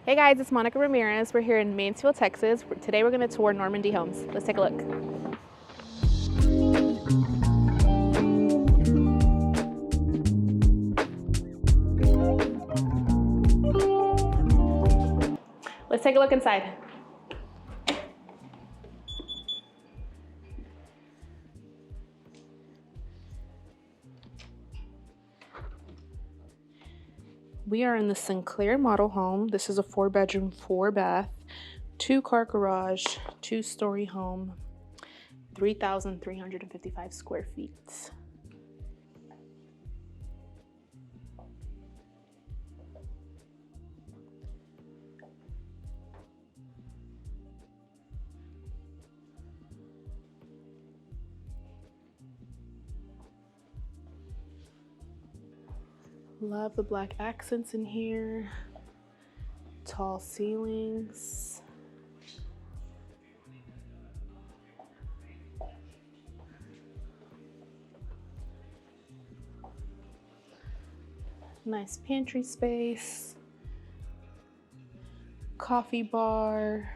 Hey guys, it's Monica Ramirez. We're here in Mansfield, Texas. Today we're going to tour Normandy Homes. Let's take a look. Let's take a look inside. We are in the Sinclair model home. This is a 4-bedroom, 4-bath, 2-car garage, 2-story home, 3,355 square feet. Love the black accents in here. Tall ceilings. Nice pantry space. Coffee bar.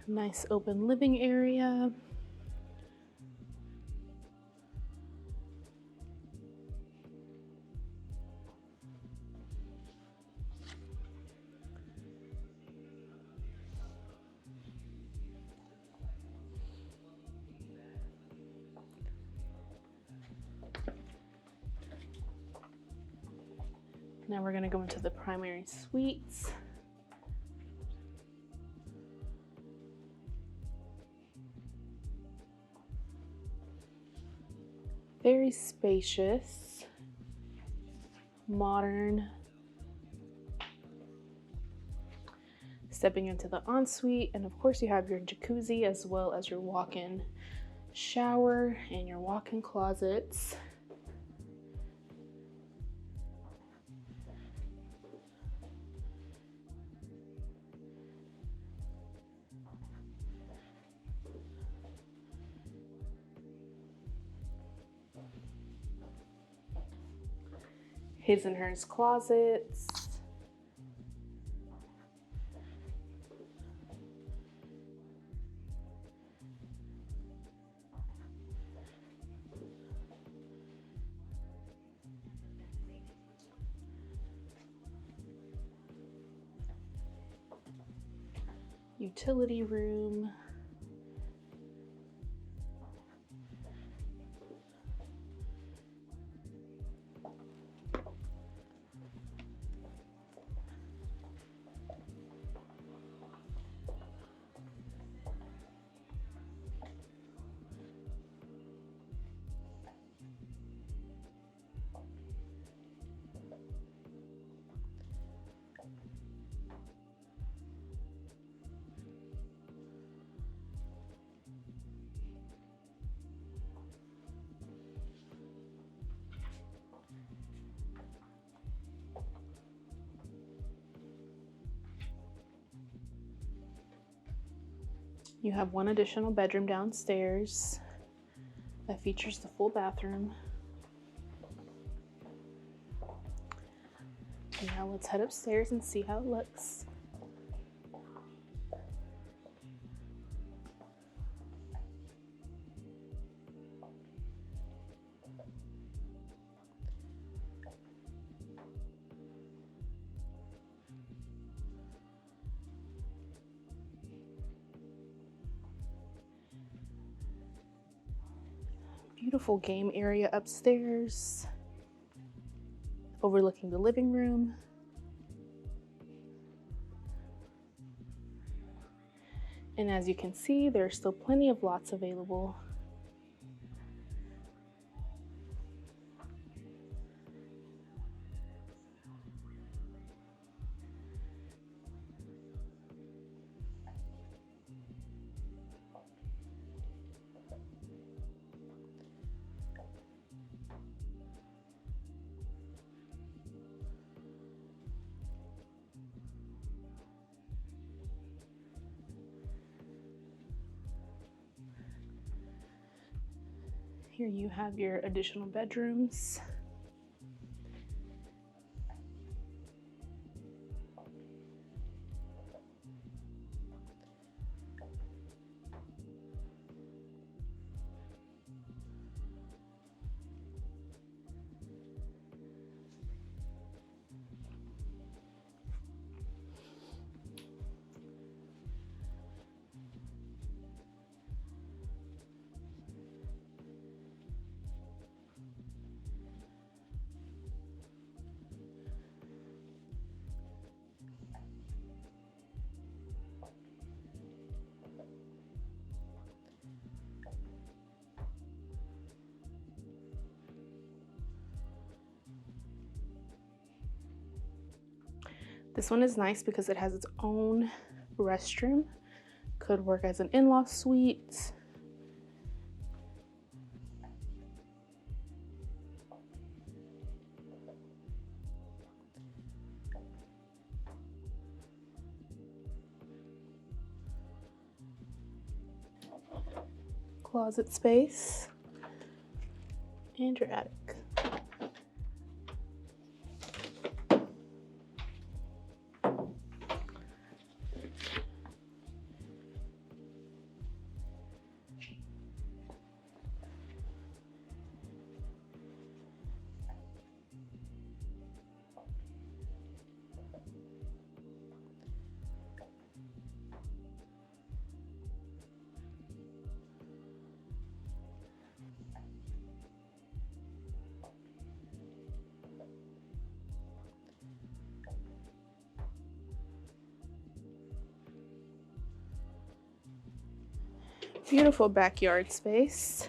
Nice open living area. Now we're going to go into the primary suites. Very spacious, modern. Stepping into the ensuite, and of course you have your jacuzzi as well as your walk-in shower and your walk-in closets. His and hers closets. Utility room. You have one additional bedroom downstairs that features the full bathroom. Now let's head upstairs and see how it looks. Beautiful game area upstairs, overlooking the living room. And as you can see, there's still plenty of lots available. Here you have your additional bedrooms. This one is nice because it has its own restroom. Could work as an in-law suite. Closet space. And your attic. Beautiful backyard space.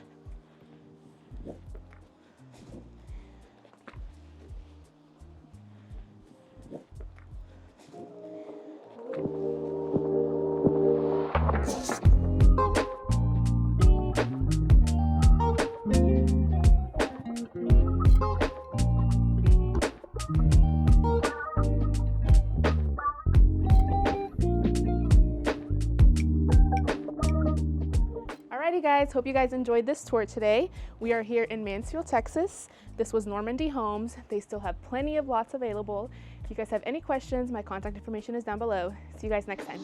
Alrighty guys, hope you guys enjoyed this tour today. We are here in Mansfield, Texas. This was Normandy Homes. They still have plenty of lots available. If you guys have any questions, my contact information is down below. See you guys next time.